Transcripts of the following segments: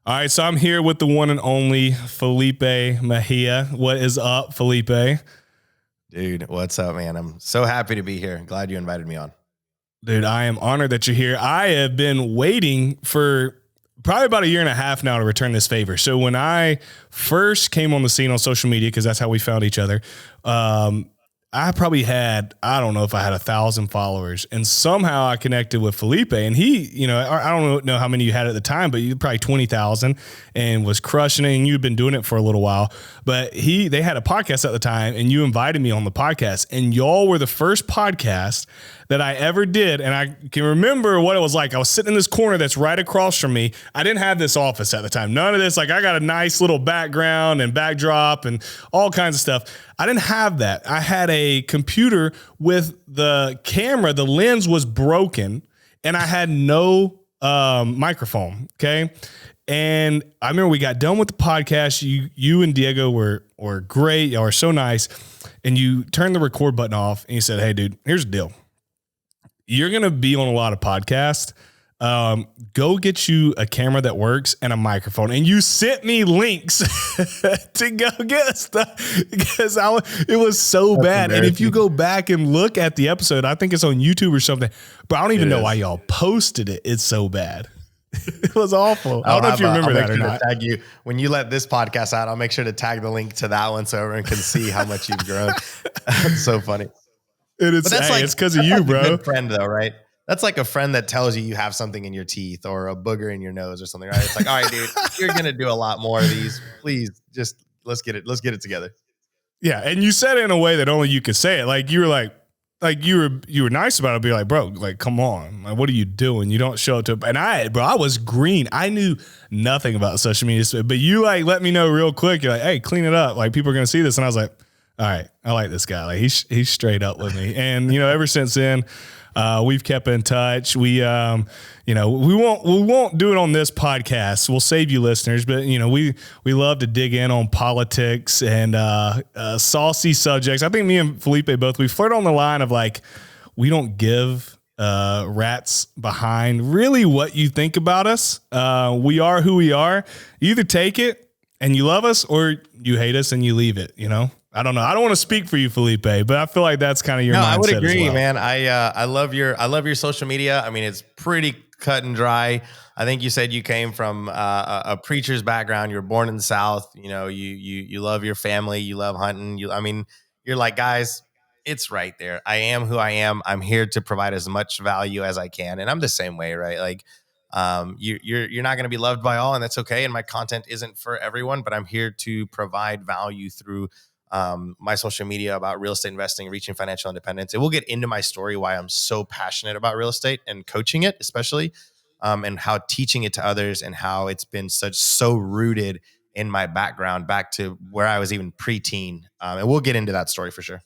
All right, so I'm here with the one and only Felipe Mejia. What is up, Felipe? Dude, what's up, man? I'm so happy to be here. Glad you invited me on. Dude, I am honored that you're here. I have been waiting for probably about a year and a half now to return this favor. So when I first came on the scene on social media, because that's how we found each other, I probably had, I don't know if I had 1,000 followers, and somehow I connected with Felipe, and he, I don't know how many you had at the time, but you probably 20,000 and was crushing it. And you've been doing it for a little while, but they had a podcast at the time, and you invited me on the podcast, and y'all were the first podcast that I ever did. And I can remember what it was like. I was sitting in this corner that's right across from me. I didn't have this office at the time. None of this. Like, I got a nice little background and backdrop and all kinds of stuff. I didn't have that. I had a computer with the camera. The lens was broken and I had no microphone. Okay. And I remember we got done with the podcast. You and Diego were great. Y'all were so nice. And you turned the record button off and you said, "Hey dude, here's the deal. You're going to be on a lot of podcasts. Go get you a camera that works and a microphone." And you sent me links to go get stuff because it was so bad. And if you go back and look at the episode, I think it's on YouTube or something, but I don't even know why y'all posted it. It's so bad. It was awful. I don't know if you remember that or not. Tag you when you let this podcast out. I'll make sure to tag the link to that one so everyone can see how much you've grown. It's so funny. It's because of you, bro. A good friend, though, right? That's like a friend that tells you have something in your teeth or a booger in your nose or something, right? It's like, all right, dude, you're gonna do a lot more of these. Please, just let's get it together. Yeah, and you said it in a way that only you could say it. Like you were nice about it. Be like, bro, like, come on, like, what are you doing? You don't show up to. And I was green. I knew nothing about social media, but you like let me know real quick. You're like, hey, clean it up. Like, people are gonna see this, and I was like, all right, I like this guy. Like, he's straight up with me. And ever since then, we've kept in touch. We won't do it on this podcast. We'll save you listeners, but we love to dig in on politics and saucy subjects. I think me and Felipe we flirt on the line of like, we don't give rats behind really what you think about us. We are who we are. You either take it and you love us, or you hate us and you leave it. I don't know. I don't want to speak for you, Felipe, but I feel like that's kind of your mindset. I would agree, as well. Man. I love your social media. I mean, it's pretty cut and dry. I think you said you came from a preacher's background. You were born in the South. You love your family. You love hunting. You're like, guys, it's right there. I am who I am. I'm here to provide as much value as I can, and I'm the same way, right? Like, you're not going to be loved by all, and that's okay. And my content isn't for everyone, but I'm here to provide value through my social media about real estate investing, reaching financial independence. And we'll get into my story, why I'm so passionate about real estate and coaching it, especially, and how teaching it to others and how it's been so rooted in my background back to where I was even preteen. And we'll get into that story for sure.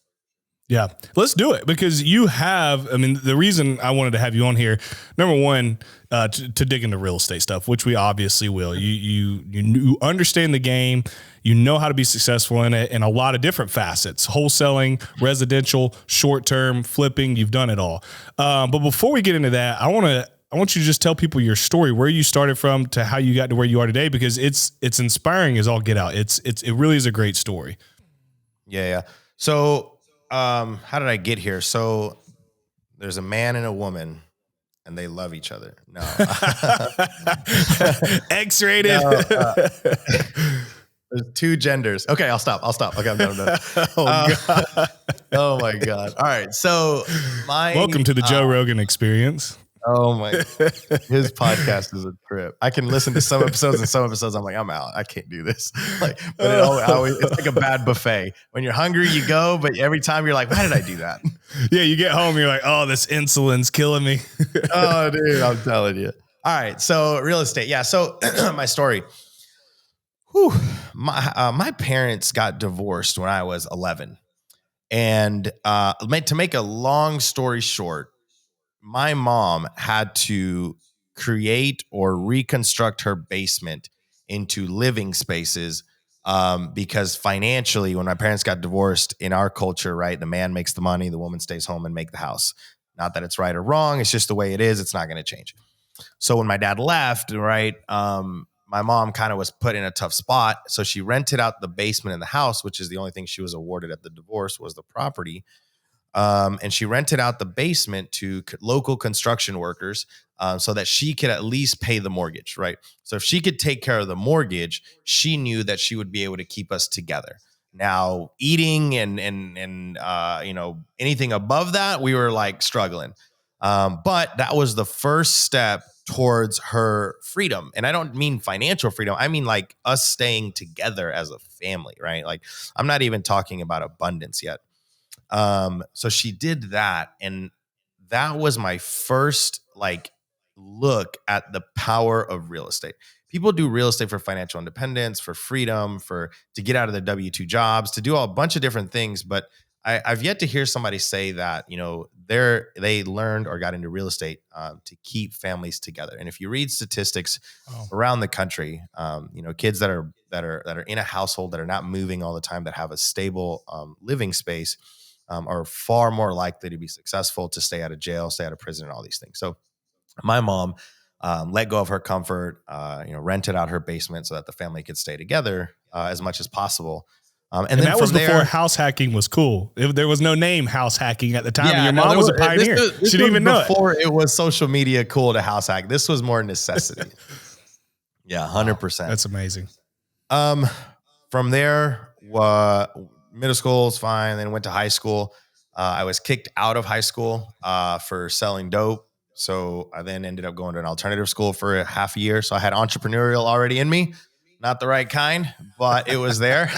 Yeah, let's do it because the reason I wanted to have you on here, number one, to dig into real estate stuff, which we obviously will. You understand the game, you know how to be successful in it in a lot of different facets: wholesaling, residential, short-term, flipping. You've done it all. But before we get into that, I want you to just tell people your story, where you started from to how you got to where you are today, because it's inspiring as all get out. It really is a great story. Yeah. So, how did I get here? So there's a man and a woman and they love each other. No. X-rated. No, there's two genders. Okay, I'll stop. Okay, I'm done. Oh my God. All right. So welcome to the Joe Rogan experience. Oh my, his podcast is a trip. I can listen to some episodes and some episodes I'm like, I'm out. I can't do this. But it's like a bad buffet. When you're hungry, you go, but every time you're like, why did I do that? Yeah. You get home, you're like, oh, this insulin's killing me. Oh, dude, I'm telling you. All right. So real estate. Yeah. So my story. My parents got divorced when I was 11. And to make a long story short, my mom had to create or reconstruct her basement into living spaces because financially, when my parents got divorced in our culture, right, the man makes the money, the woman stays home and make the house. Not that it's right or wrong. It's just the way it is. It's not going to change. So when my dad left, right, my mom kind of was put in a tough spot. So she rented out the basement in the house, which is the only thing she was awarded at the divorce was the property. And she rented out the basement to local construction workers so that she could at least pay the mortgage, right? So if she could take care of the mortgage, she knew that she would be able to keep us together. Now, eating and anything above that, we were like struggling. But that was the first step towards her freedom. And I don't mean financial freedom. I mean like us staying together as a family, right? Like I'm not even talking about abundance yet. So she did that. And that was my first like look at the power of real estate. People do real estate for financial independence, for freedom, to get out of their W-2 jobs, to do a bunch of different things. But I've yet to hear somebody say that, they learned or got into real estate to keep families together. And if you read statistics around the country, kids that are in a household that are not moving all the time, that have a stable living space, are far more likely to be successful, to stay out of jail, stay out of prison, and all these things. So my mom let go of her comfort, rented out her basement so that the family could stay together as much as possible. And then that was before house hacking was cool. There was no name house hacking at the time. And your mom was a pioneer. She didn't even know it. Before it was social media cool to house hack. This was more necessity. Yeah, 100%. That's amazing. From there, middle school was fine. Then went to high school. I was kicked out of high school for selling dope. So I then ended up going to an alternative school for a half a year. So I had entrepreneurial already in me, not the right kind, but it was there.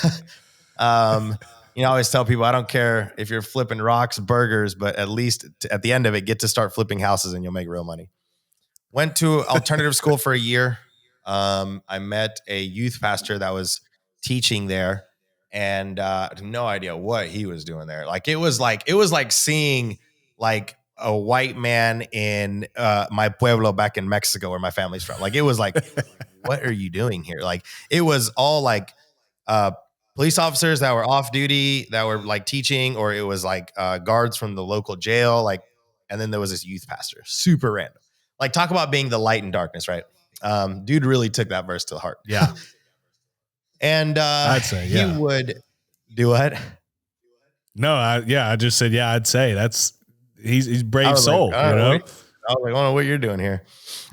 I always tell people, I don't care if you're flipping rocks, burgers, but at least at the end of it, get to start flipping houses and you'll make real money. Went to alternative school for a year. I met a youth pastor that was teaching there, and no idea what he was doing there. Like it was like seeing like a white man in my pueblo back in Mexico, where my family's from. Like it was like, what are you doing here? Like it was all like police officers that were off duty that were like teaching, or it was like guards from the local jail. Like, and then there was this youth pastor, super random. Like talk about being the light in darkness, right? Dude really took that verse to the heart. Yeah. And I'd say, he would do what? No, I just said, I'd say he's brave soul, I was like, I don't know what you're doing here.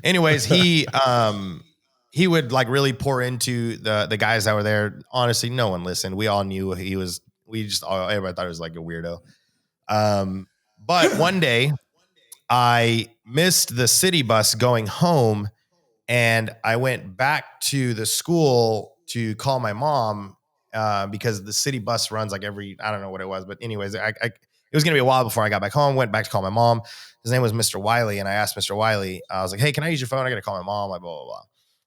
Anyways, he would like really pour into the guys that were there. Honestly, no one listened. We all knew everybody thought he was like a weirdo. But one day I missed the city bus going home, and I went back to the school to call my mom because the city bus runs like I don't know what it was, but anyways, it was going to be a while before I got back home. Went back to call my mom. His name was Mr. Wiley. And I asked Mr. Wiley, I was like, hey, can I use your phone? I got to call my mom, like blah, blah, blah.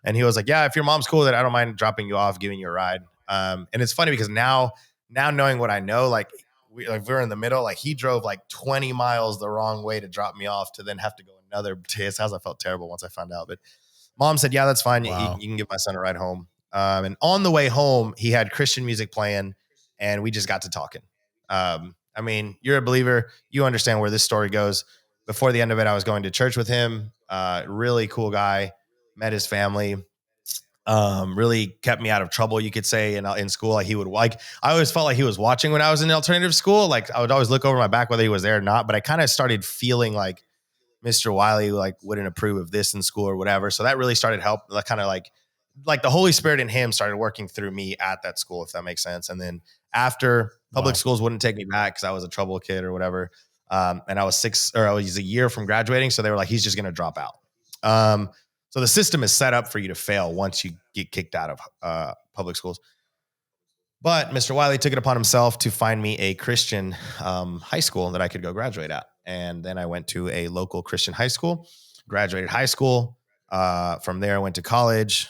And he was like, yeah, if your mom's cool with it, I don't mind dropping you off, giving you a ride. And it's funny because now knowing what I know, like we're in the middle, like he drove like 20 miles the wrong way to drop me off to then have to go another to his house. I felt terrible once I found out, but mom said, yeah, that's fine. Wow. You can give my son a ride home. And on the way home, he had Christian music playing, and we just got to talking. I mean, you're a believer. You understand where this story goes. Before the end of it, I was going to church with him. Really cool guy. Met his family. Really kept me out of trouble, you could say. And in school, like I always felt like he was watching when I was in alternative school. Like I would always look over my back whether he was there or not. But I kind of started feeling like Mr. Wiley like wouldn't approve of this in school or whatever. So that really started help. Kind of like the Holy Spirit in him started working through me at that school, if that makes sense. And then after public schools wouldn't take me back because I was a trouble kid or whatever. And I was a year from graduating. So they were like, he's just going to drop out. So the system is set up for you to fail once you get kicked out of public schools. But Mr. Wiley took it upon himself to find me a Christian high school that I could go graduate at. And then I went to a local Christian high school, graduated high school. From there, I went to college,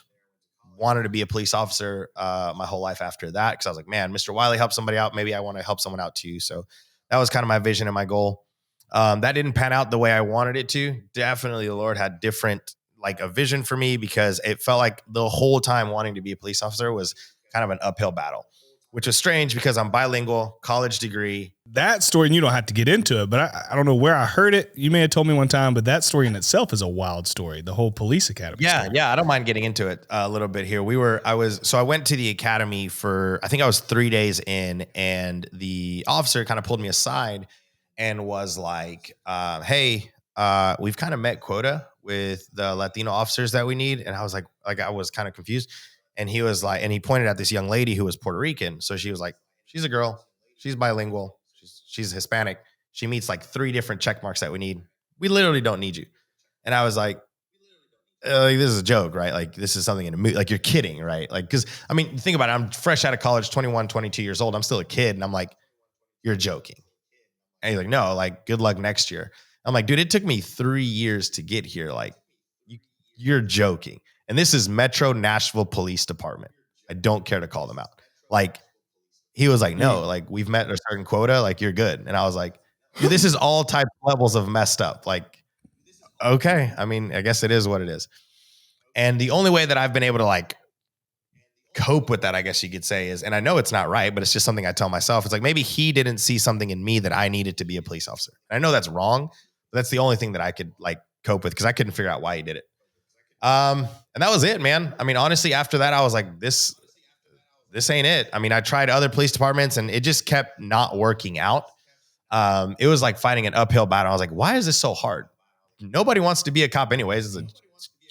wanted to be a police officer my whole life after that. Because I was like, man, Mr. Wiley helped somebody out. Maybe I want to help someone out too. So that was kind of my vision and my goal. That didn't pan out the way I wanted it to. Definitely the Lord had a vision for me, because it felt like the whole time wanting to be a police officer was kind of an uphill battle. which was strange because I'm bilingual, college degree. That story, and you don't have to get into it, but I don't know where I heard it. You may have told me one time, but that story in itself is a wild story. The whole police academy story. Yeah. I don't mind getting into it a little bit here. I went to the academy for, I think I was 3 days in, and the officer kind of pulled me aside and was like, hey, we've kind of met quota with the Latino officers that we need. And I was like I was kind of confused. And he was like, and he pointed at this young lady who was Puerto Rican. So she was like, she's a girl. She's bilingual. She's Hispanic. She meets like 3 different check marks that we need. We literally don't need you. And I was like, this is a joke, right? Like, this is something in a movie. Like, you're kidding, right? Like, because I mean, think about it. I'm fresh out of college, 21, 22 years old. I'm still a kid. And I'm like, you're joking. And he's like, no, like, good luck next year. I'm like, dude, it took me 3 years to get here. Like, you're joking. And this is Metro Nashville Police Department. I don't care to call them out. Like, he was like, no, like, we've met a certain quota. Like, you're good. And I was like, dude, this is all type levels of messed up. Like, okay. I mean, I guess it is what it is. And the only way that I've been able to like cope with that, I guess you could say, is, and I know it's not right, but it's just something I tell myself. It's like, maybe he didn't see something in me that I needed to be a police officer. And I know that's wrong, but that's the only thing that I could like cope with, because I couldn't figure out why he did it. And that was it, man. I mean, honestly, after that, I was like, this ain't it. I mean, I tried other police departments and it just kept not working out. It was like fighting an uphill battle. I was like, why is this so hard? Nobody wants to be a cop anyways. It's a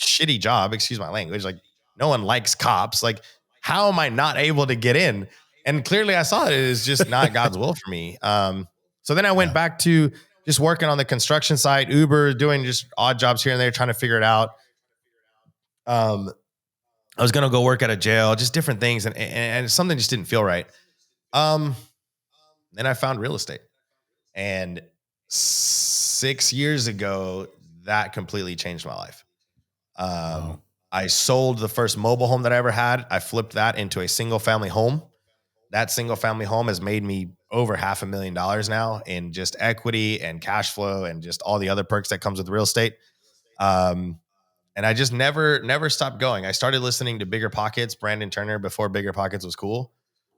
shitty job. Excuse my language. Like, no one likes cops. Like, how am I not able to get in? And clearly I saw it is just not God's will for me. So then I went back to just working on the construction site, Uber, doing just odd jobs here and there, trying to figure it out. I was going to go work at a jail, just different things. And something just didn't feel right. Then I found real estate, and 6 years ago, that completely changed my life. Wow. I sold the first mobile home that I ever had. I flipped that into a single family home. That single family home has made me over $500,000 now in just equity and cash flow and just all the other perks that comes with real estate. And I just never stopped going. I started listening to Bigger Pockets, Brandon Turner, before Bigger Pockets was cool.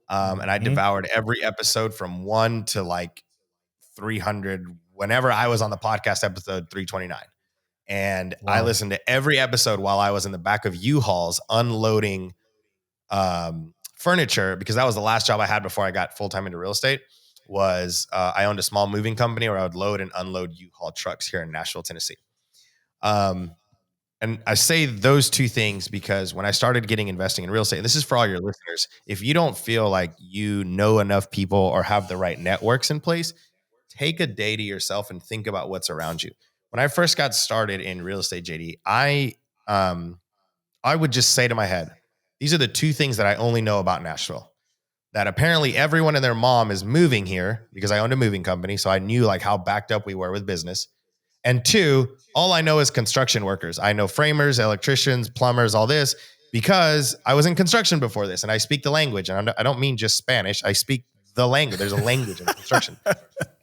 And I devoured every episode from 1 to like 300 whenever I was on the podcast episode 329. And I listened to every episode while I was in the back of U-Hauls unloading furniture, because that was the last job I had before I got full-time into real estate. I owned a small moving company where I would load and unload U-Haul trucks here in Nashville, Tennessee. And I say those two things because when I started investing in real estate, and this is for all your listeners, if you don't feel like you know enough people or have the right networks in place, take a day to yourself and think about what's around you. When I first got started in real estate, JD, I would just say to my head, these are the 2 things that I only know about Nashville. That apparently everyone and their mom is moving here, because I owned a moving company. So I knew like how backed up we were with business. And 2, all I know is construction workers. I know framers, electricians, plumbers, all this, because I was in construction before this and I speak the language. And I don't mean just Spanish. I speak the language. There's a language in construction.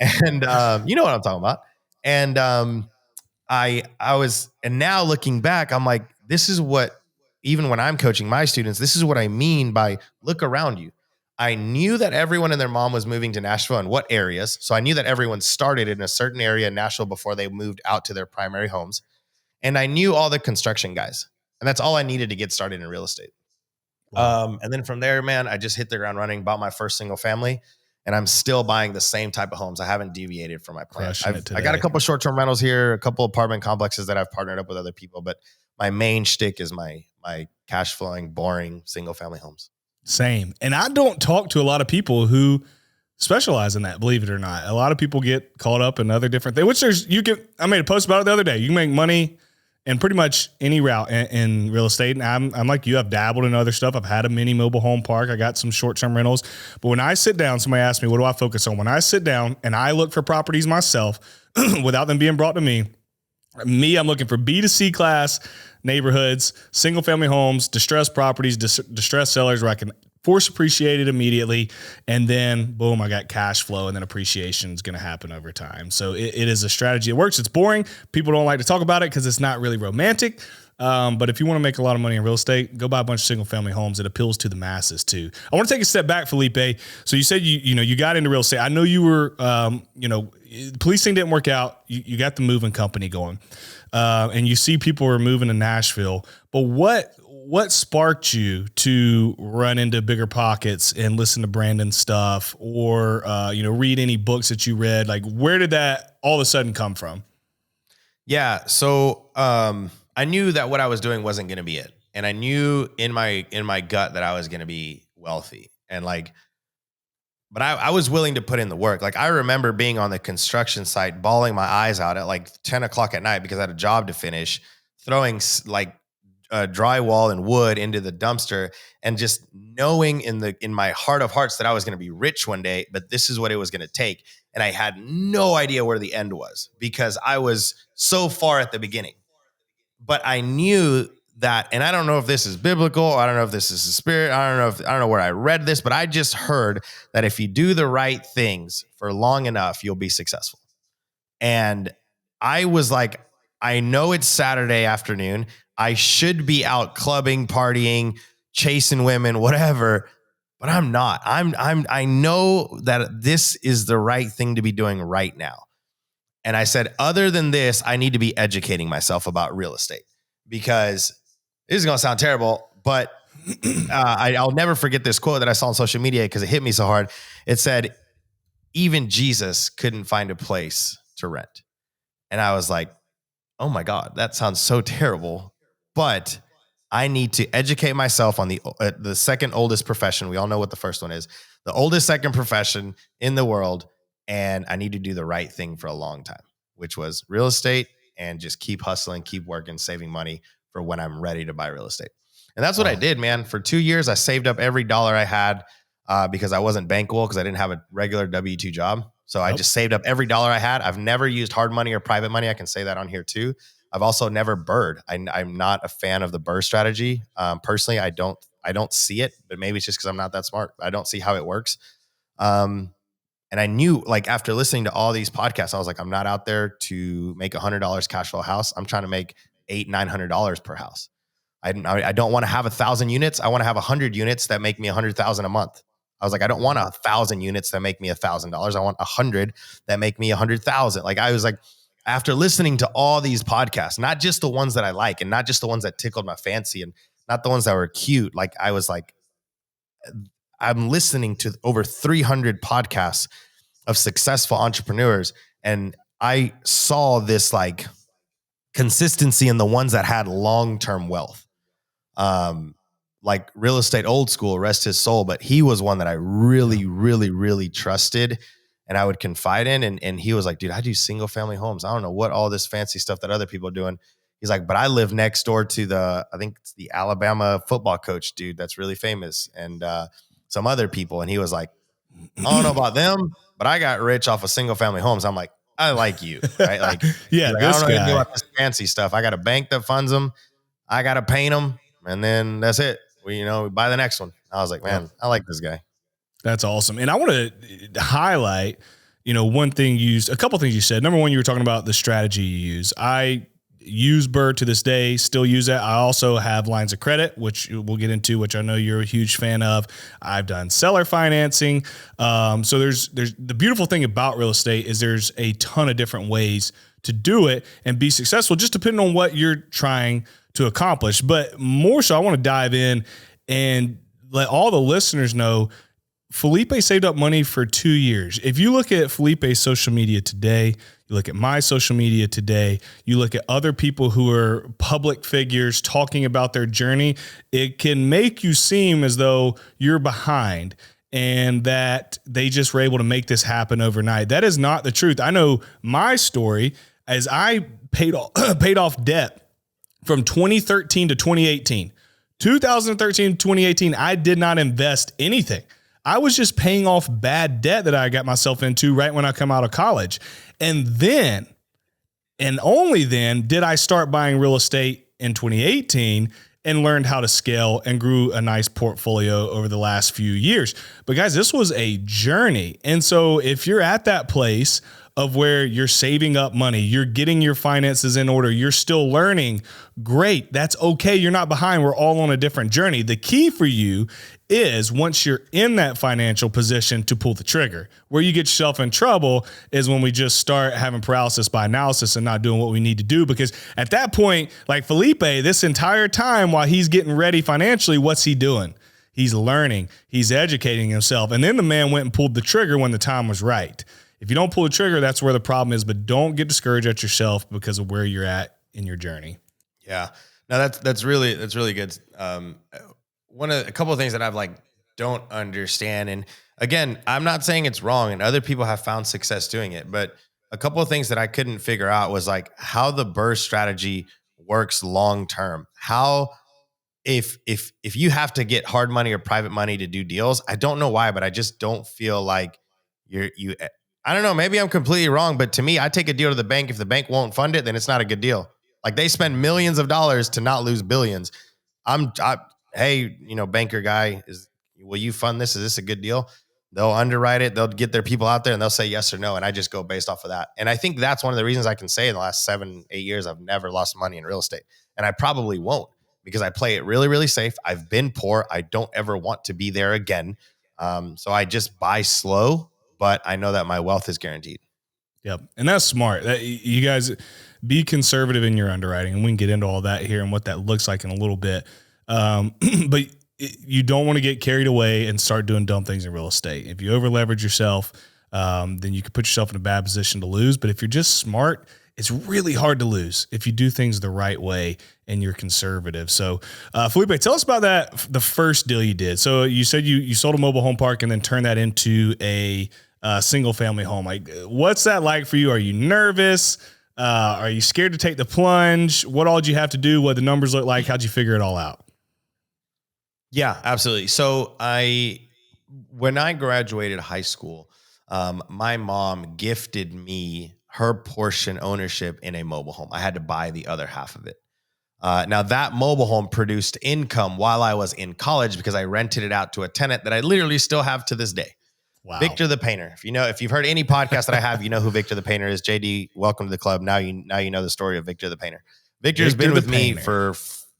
And you know what I'm talking about. And and now looking back, I'm like, this is what, even when I'm coaching my students, this is what I mean by look around you. I knew that everyone and their mom was moving to Nashville and what areas. So I knew that everyone started in a certain area in Nashville before they moved out to their primary homes. And I knew all the construction guys. And that's all I needed to get started in real estate. Wow. And then from there, man, I just hit the ground running, bought my first single family, and I'm still buying the same type of homes. I haven't deviated from my plan. I got a couple short-term rentals here, a couple apartment complexes that I've partnered up with other people, but my main shtick is my cash flowing, boring single family homes. Same. And I don't talk to a lot of people who specialize in that, believe it or not. A lot of people get caught up in other different things, which I made a post about it the other day. You can make money in pretty much any route in real estate. And I'm like you, I've dabbled in other stuff. I've had a mini mobile home park. I got some short-term rentals. But when I sit down, somebody asked me, what do I focus on? When I sit down and I look for properties myself without them being brought to me, I'm looking for B2C class neighborhoods, single family homes, distressed properties, distressed sellers where I can force appreciate it immediately. And then boom, I got cash flow, and then appreciation is going to happen over time. So it is a strategy. It works. It's boring. People don't like to talk about it because it's not really romantic. But if you want to make a lot of money in real estate, go buy a bunch of single family homes. It appeals to the masses too. I want to take a step back, Felipe. So you said you got into real estate. I know you were, the police thing didn't work out. You got the moving company going, and you see people are moving to Nashville. But what sparked you to run into Bigger Pockets and listen to Brandon's stuff, or read any books that you read? Like, where did that all of a sudden come from? Yeah. So I knew that what I was doing wasn't going to be it. And I knew in my gut that I was going to be wealthy. And but I was willing to put in the work. Like, I remember being on the construction site, bawling my eyes out at like 10 o'clock at night because I had a job to finish, throwing drywall and wood into the dumpster, and just knowing in my heart of hearts that I was going to be rich one day, but this is what it was going to take. And I had no idea where the end was because I was so far at the beginning. But I knew that, and I don't know if this is biblical, I don't know if this is the spirit, I don't know where I read this, but I just heard that if you do the right things for long enough, you'll be successful. And I was like, I know it's Saturday afternoon. I should be out clubbing, partying, chasing women, whatever, but I'm not. I know that this is the right thing to be doing right now. And I said, other than this, I need to be educating myself about real estate, because this is going to sound terrible, but I'll never forget this quote that I saw on social media because it hit me so hard. It said, even Jesus couldn't find a place to rent. And I was like, oh my God, that sounds so terrible. But I need to educate myself on the second oldest profession. We all know what the first one is. The oldest second profession in the world. And I need to do the right thing for a long time, which was real estate, and just keep hustling, keep working, saving money for when I'm ready to buy real estate. And that's what I did, man. For 2 years, I saved up every dollar I had because I wasn't bankable, because I didn't have a regular W-2 job. So I just saved up every dollar I had. I've never used hard money or private money. I can say that on here too. I've also never BRRRR'd. I'm not a fan of the BRRRR strategy. Personally, I don't see it, but maybe it's just because I'm not that smart. I don't see how it works. And I knew, like, after listening to all these podcasts, I was like, I'm not out there to make $100 cash flow house. I'm trying to make $800-900 per house. I don't want to have 1,000 units. I want to have 100 units that make me 100,000 a month. I was like, I don't want 1,000 units that make me $1,000. I want 100 that make me 100,000. Like, I was like, after listening to all these podcasts, not just the ones that I like, and not just the ones that tickled my fancy, and not the ones that were cute. Like, I was like, I'm listening to over 300 podcasts of successful entrepreneurs, and I saw this like consistency in the ones that had long-term wealth. Like Real Estate Old School, rest his soul, but he was one that I really, really, really trusted and I would confide in. And he was like, dude, I do single family homes. I don't know what all this fancy stuff that other people are doing. He's like, but I live next door to I think it's the Alabama football coach dude that's really famous, and some other people. And he was like, I don't know about them, but I got rich off of single family homes. I'm like, I like you, right? Like, yeah, like, I don't know anything about this fancy stuff. I got a bank that funds them. I got to paint them, and then that's it. We buy the next one. I was like, man, I like this guy. That's awesome. And I want to highlight, a couple things you said. Number one, you were talking about the strategy you use. I use BRRRR to this day, still use it. I also have lines of credit, which we'll get into, which I know you're a huge fan of. I've done seller financing. So there's the beautiful thing about real estate is there's a ton of different ways to do it and be successful, just depending on what you're trying to accomplish. But more so, I want to dive in and let all the listeners know Felipe saved up money for 2 years. If you look at Felipe's social media today, you look at my social media today, you look at other people who are public figures talking about their journey, it can make you seem as though you're behind and that they just were able to make this happen overnight. That is not the truth. I know my story as I paid off debt from 2013 to 2018. 2013 to 2018, I did not invest anything. I was just paying off bad debt that I got myself into right when I come out of college. And then, and only then, did I start buying real estate in 2018 and learned how to scale and grew a nice portfolio over the last few years. But guys, this was a journey. And so if you're at that place of where you're saving up money, you're getting your finances in order, you're still learning, great. That's okay. You're not behind. We're all on a different journey. The key for you is once you're in that financial position to pull the trigger. Where you get yourself in trouble is when we just start having paralysis by analysis and not doing what we need to do. Because at that point, like Felipe, this entire time while he's getting ready financially, what's he doing? He's learning, he's educating himself. And then the man went and pulled the trigger when the time was right. If you don't pull the trigger, that's where the problem is, but don't get discouraged at yourself because of where you're at in your journey. Yeah, no, that's really good. A couple of things that I've don't understand. And again, I'm not saying it's wrong and other people have found success doing it, but a couple of things that I couldn't figure out was how the burst strategy works long term. How if you have to get hard money or private money to do deals, I don't know why, but I just don't feel like I don't know, maybe I'm completely wrong, but to me, I take a deal to the bank. If the bank won't fund it, then it's not a good deal. They spend millions of dollars to not lose billions. Hey, banker guy, will you fund this? Is this a good deal? They'll underwrite it. They'll get their people out there and they'll say yes or no. And I just go based off of that. And I think that's one of the reasons I can say in the last 7-8 years, I've never lost money in real estate. And I probably won't because I play it really, really safe. I've been poor. I don't ever want to be there again. So I just buy slow, but I know that my wealth is guaranteed. Yep. And that's smart. You guys be conservative in your underwriting, and we can get into all that here and what that looks like in a little bit. But you don't want to get carried away and start doing dumb things in real estate. If you over leverage yourself, then you could put yourself in a bad position to lose. But if you're just smart, it's really hard to lose if you do things the right way and you're conservative. So, Felipe, tell us about the first deal you did. So you said you sold a mobile home park and then turned that into a single family home. What's that like for you? Are you nervous? Are you scared to take the plunge? What all did you have to do? What the numbers look like? How'd you figure it all out? Yeah, absolutely. So when I graduated high school, my mom gifted me her portion ownership in a mobile home. I had to buy the other half of it. Now that mobile home produced income while I was in college because I rented it out to a tenant that I literally still have to this day. Wow. Victor the Painter. If you've heard any podcast that I have, you know who Victor the Painter is. JD, welcome to the club. Now you know the story of Victor the Painter. Victor's been with me for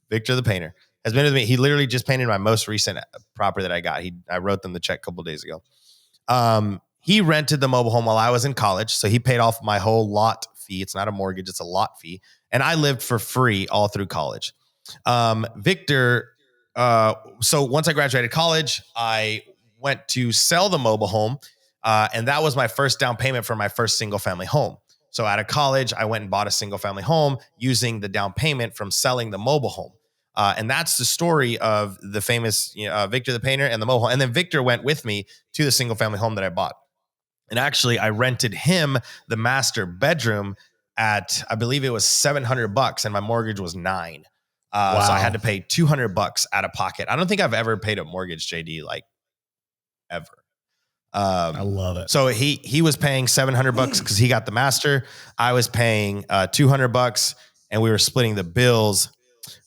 Victor the Painter has been with me. He literally just painted my most recent property that I got. I wrote them the check a couple of days ago. He rented the mobile home while I was in college. So he paid off my whole lot fee. It's not a mortgage, it's a lot fee. And I lived for free all through college. Victor, so once I graduated college, I went to sell the mobile home. And that was my first down payment for my first single family home. So out of college, I went and bought a single family home using the down payment from selling the mobile home. And that's the story of the famous Victor the Painter and the mobile home. And then Victor went with me to the single family home that I bought. And actually, I rented him the master bedroom at, I believe it was $700 and my mortgage was $900. Wow. So I had to pay $200 out of pocket. I don't think I've ever paid a mortgage, JD, ever. I love it. So he was paying $700 because he got the master. I was paying $200 and we were splitting the bills.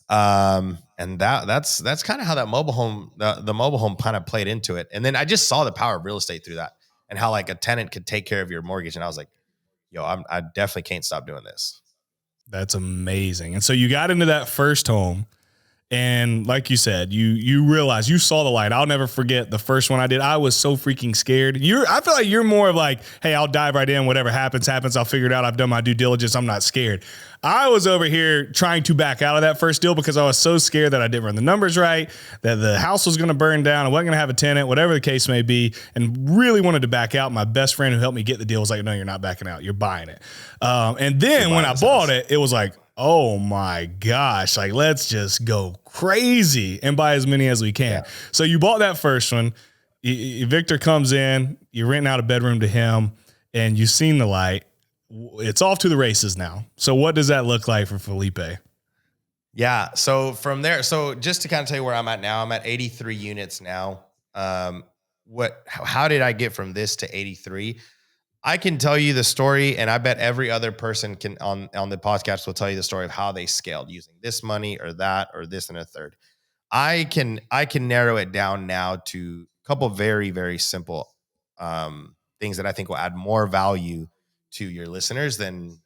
And that's kind of how that mobile home, the mobile home kind of played into it. And then I just saw the power of real estate through that and how a tenant could take care of your mortgage. And I was like, yo, I definitely can't stop doing this. That's amazing. And so you got into that first home. And like you said, you realize you saw the light. I'll never forget the first one I did. I was so freaking scared. I feel like you're more of hey, I'll dive right in. Whatever happens. I'll figure it out. I've done my due diligence. I'm not scared. I was over here trying to back out of that first deal because I was so scared that I didn't run the numbers right, that the house was going to burn down. I wasn't going to have a tenant, whatever the case may be, and really wanted to back out. My best friend who helped me get the deal was like, no, you're not backing out. You're buying it. And then when I bought it, it was like, oh my gosh, let's just go crazy and buy as many as we can. Yeah. So you bought that first one. Victor comes in, you're renting out a bedroom to him, and you've seen the light. It's off to the races now. So what does that look like for Felipe? Yeah. So from there, just to kind of tell you where I'm at now, I'm at 83 units now. How did I get from this to 83? I can tell you the story, and I bet every other person can on the podcast will tell you the story of how they scaled using this money or that or this and a third. I can narrow it down now to a couple of very, very simple things that I think will add more value to your listeners than,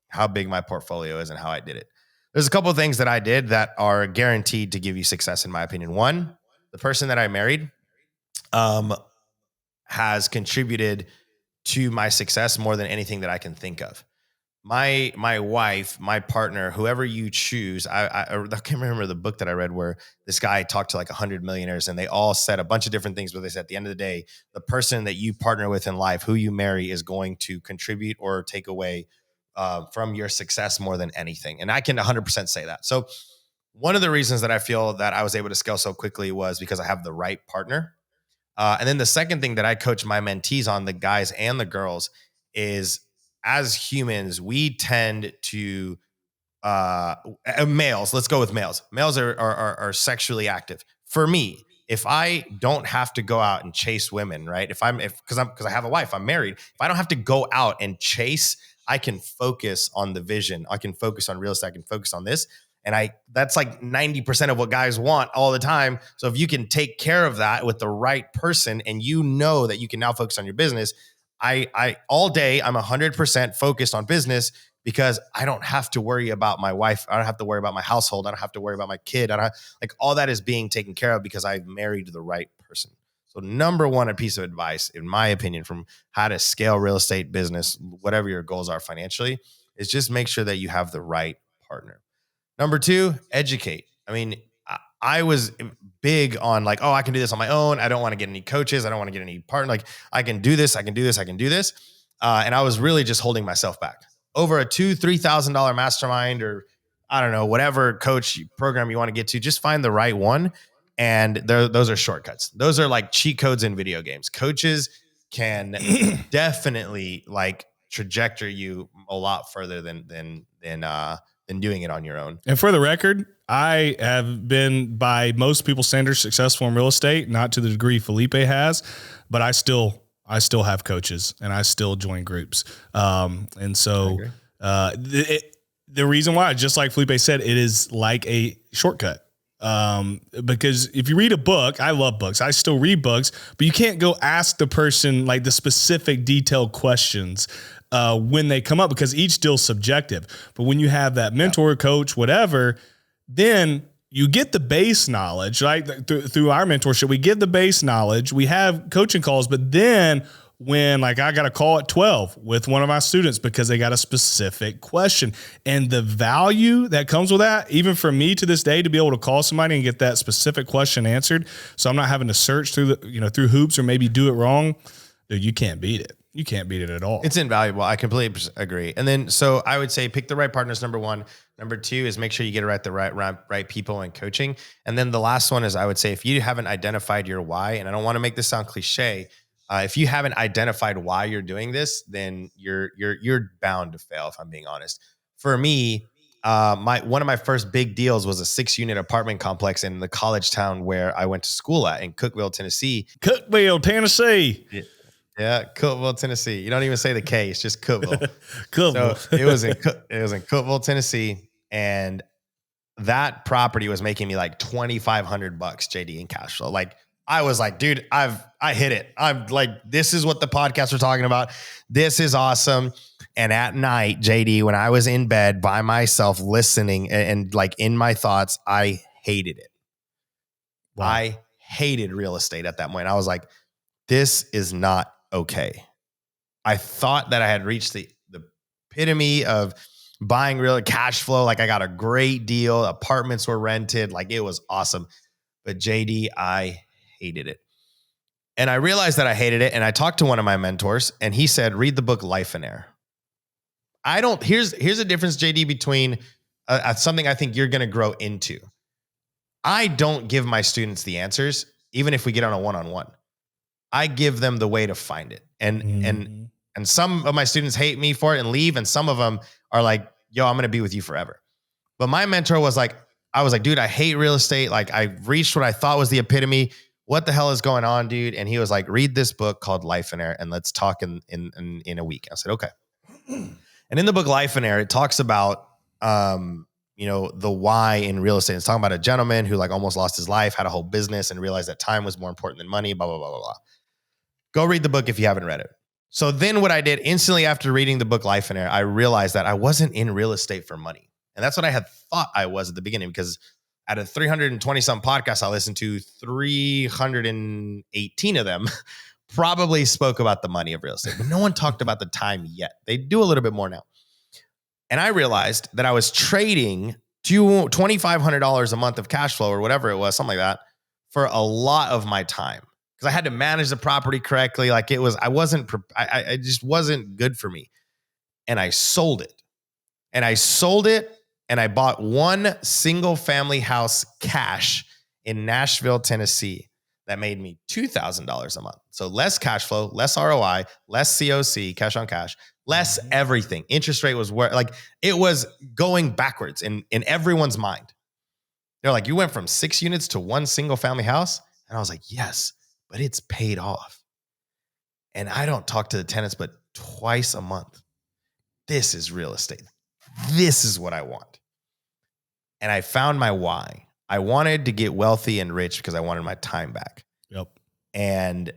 how big my portfolio is and how I did it. There's a couple of things that I did that are guaranteed to give you success, in my opinion. One, the person that I married has contributed to my success more than anything that I can think of. My wife, my partner, whoever you choose, I can't remember the book that I read where this guy talked to like 100 millionaires and they all said a bunch of different things, but they said at the end of the day, the person that you partner with in life, who you marry, is going to contribute or take away from your success more than anything. And I can 100% say that. So one of the reasons that I feel that I was able to scale so quickly was because I have the right partner. And then the second thing that I coach my mentees on, the guys and the girls, is as humans, we tend to males. Let's go with males. Males are sexually active. For me, if I don't have to go out and chase women, right? Because I have a wife, I'm married. If I don't have to go out and chase, I can focus on the vision. I can focus on real estate. I can focus on this. And that's like 90% of what guys want all the time. So if you can take care of that with the right person and you know that you can now focus on your business, I all day I'm 100% focused on business because I don't have to worry about my wife. I don't have to worry about my household. I don't have to worry about my kid. All that is being taken care of because I've married the right person. So number one, a piece of advice, in my opinion, from how to scale real estate business, whatever your goals are financially, is just make sure that you have the right partner. Number two, educate. I mean, I was big on like, I can do this on my own. I don't want to get any coaches. I don't want to get any partner. Like I can do this. I can do this. I can do this. And I was really just holding myself back. Over a $2,000-$3,000 mastermind, or I don't know, whatever coach program you want to get to, just find the right one. And those are shortcuts. Those are like cheat codes in video games. Coaches can definitely like trajectory you a lot further than doing it on your own. And for the record, I have been, by most people's standards, successful in real estate, not to the degree Felipe has, but I still have coaches and I still join groups. And so the reason why, just like Felipe said, it is like a shortcut. Because if you read a book, I love books. I still read books, but you can't go ask the person like the specific detailed questions when they come up, because each deal's subjective. But when you have that mentor, coach, whatever, then you get the base knowledge, right? Through our mentorship, we give the base knowledge. We have coaching calls, but then when like I got a call at 12 with one of my students because they got a specific question, and the value that comes with that, even for me to this day, to be able to call somebody and get that specific question answered, so I'm not having to search through through hoops or maybe do it wrong, dude, you can't beat it. You can't beat it at all. It's invaluable. I completely agree. And then, so I would say pick the right partners. Number one. Number two is make sure you get it right, the right people in coaching. And then the last one is, I would say, if you haven't identified your why, and I don't want to make this sound cliche, if you haven't identified why you're doing this, then you're bound to fail, if I'm being honest. For me, one of my first big deals was a 6-unit apartment complex in the college town where I went to school at, in Cookeville, Tennessee. Yeah, Cookeville, Tennessee. You don't even say the K; it's just Cookeville. Cookeville. So it was in Cookeville, Tennessee, and that property was making me like $2,500 JD in cash flow. Like I was like, dude, I hit it. I'm like, this is what the podcast are talking about. This is awesome. And at night, JD, when I was in bed by myself listening and like in my thoughts, I hated it. Wow. I hated real estate at that point. I was like, this is not okay. I thought that I had reached the epitome of buying real cash flow. Like I got a great deal. Apartments were rented. Like it was awesome. But JD, I hated it. And I realized that I hated it. And I talked to one of my mentors and he said, read the book Life in Air. Here's a difference, JD, between something I think you're going to grow into. I don't give my students the answers, even if we get on a one-on-one. I give them the way to find it. And some of my students hate me for it and leave. And some of them are like, yo, I'm going to be with you forever. But my mentor was like, I was like, dude, I hate real estate. Like I reached what I thought was the epitome. What the hell is going on, dude? And he was like, read this book called Life in Air and let's talk in a week. I said, okay. And in the book Life in Air, it talks about, the why in real estate. It's talking about a gentleman who like almost lost his life, had a whole business and realized that time was more important than money, blah, blah, blah, blah, blah. Go read the book if you haven't read it. So then what I did instantly after reading the book Life and Air, I realized that I wasn't in real estate for money. And that's what I had thought I was at the beginning, because out of 320 some podcasts I listened to, 318 of them probably spoke about the money of real estate, but no one talked about the time yet. They do a little bit more now. And I realized that I was trading $2,500 a month of cash flow or whatever it was, something like that, for a lot of my time. Because I had to manage the property correctly. Like it just wasn't good for me. And I sold it. And I bought one single family house cash in Nashville, Tennessee that made me $2,000 a month. So less cash flow, less ROI, less COC, cash on cash, less everything. Interest rate was it was going backwards in everyone's mind. They're like, you went from 6 units to one single family house? And I was like, yes, but it's paid off. And I don't talk to the tenants but twice a month. This is real estate. This is what I want. And I found my why. I wanted to get wealthy and rich because I wanted my time back. Yep. And